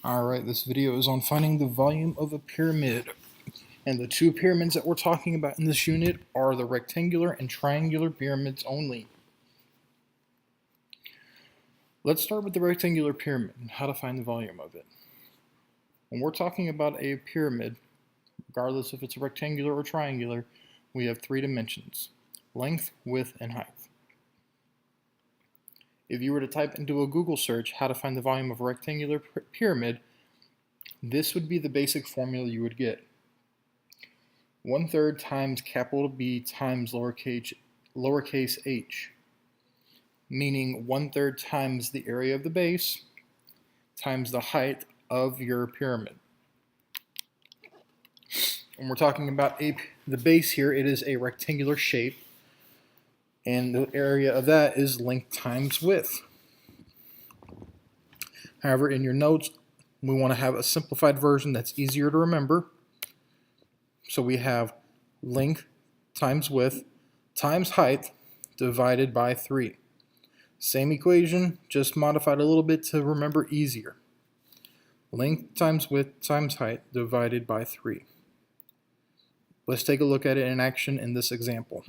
Alright, this video is on finding the volume of a pyramid. And the two pyramids that we're talking about in this unit are the rectangular and triangular pyramids only. Let's start with the rectangular pyramid and how to find the volume of it. When we're talking about a pyramid, regardless if it's rectangular or triangular, we have three dimensions: length, width, and height. If you were to type into a Google search how to find the volume of a rectangular pyramid, this would be the basic formula you would get. 1/3 times capital B times lowercase h, meaning 1/3 times the area of the base times the height of your pyramid. When we're talking about the base here, it is a rectangular shape, and the area of that is length times width. However, in your notes, we want to have a simplified version that's easier to remember. So we have length times width times height divided by 3. Same equation, just modified a little bit to remember easier. Length times width times height divided by 3. Let's take a look at it in action in this example.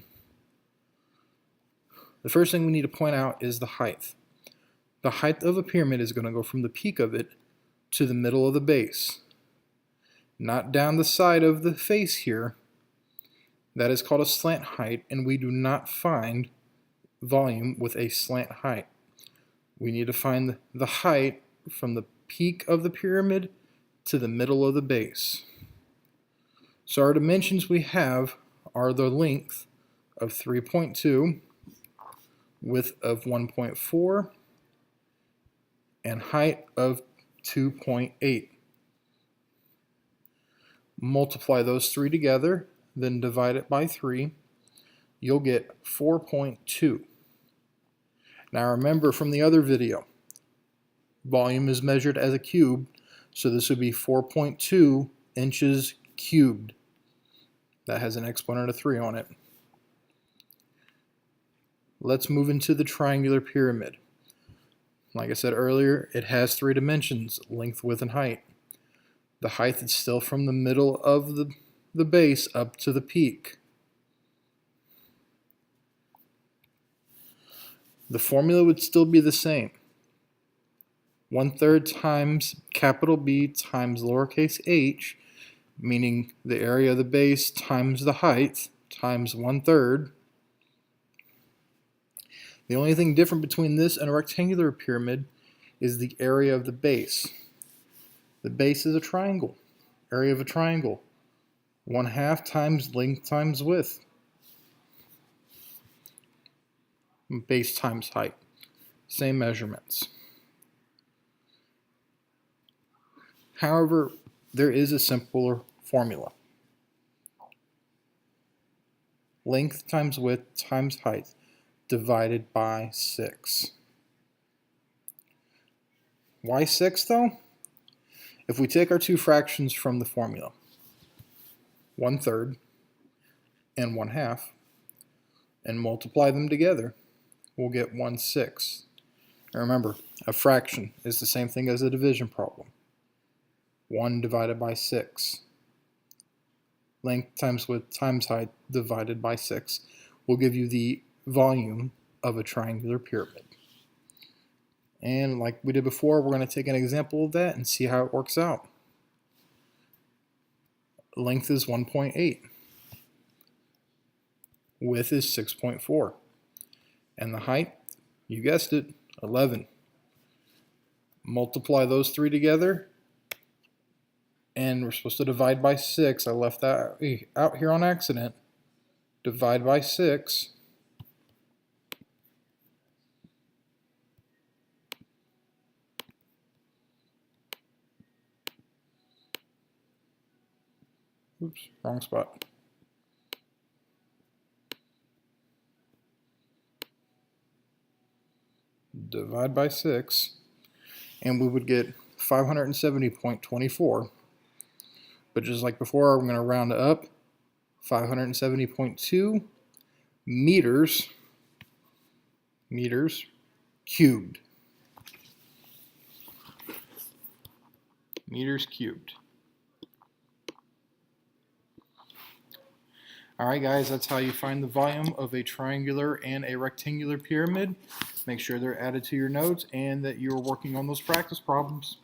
The first thing we need to point out is the height. The height of a pyramid is going to go from the peak of it to the middle of the base, not down the side of the face here. That is called a slant height, and we do not find volume with a slant height. We need to find the height from the peak of the pyramid to the middle of the base. So our dimensions we have are the length of 3.2, width of 1.4, and height of 2.8. Multiply those three together, then divide it by 3. You'll get 4.2. Now remember from the other video, volume is measured as a cube, so this would be 4.2 inches cubed. That has an exponent of 3 on it. Let's move into the triangular pyramid. Like I said earlier, it has 3 dimensions: length, width, and height. The height is still from the middle of the base up to the peak. The formula would still be the same. 1/3 times capital B times lowercase h, meaning the area of the base times the height, times 1/3. The only thing different between this and a rectangular pyramid is the area of the base. The base is a triangle. Area of a triangle: 1/2 times length times width. Base times height. Same measurements. However, there is a simpler formula. Length times width times height divided by 6. Why 6 though? If we take our two fractions from the formula, 1/3 and 1/2, and multiply them together, we'll get 1/6. And remember, a fraction is the same thing as a division problem. 1 divided by 6. Length times width times height divided by 6 will give you the volume of a triangular pyramid. And like we did before, we're going to take an example of that and see how it works out. Length is 1.8. Width is 6.4. And the height, you guessed it, 11. Multiply those three together, and we're supposed to divide by 6. I left that out here on accident. Divide by 6. Oops, wrong spot. Divide by 6, and we would get 570.24. But just like before, I'm going to round it up. 570.2 meters cubed. meters cubed. Alright guys, that's how you find the volume of a triangular and a rectangular pyramid. Make sure they're added to your notes and that you're working on those practice problems.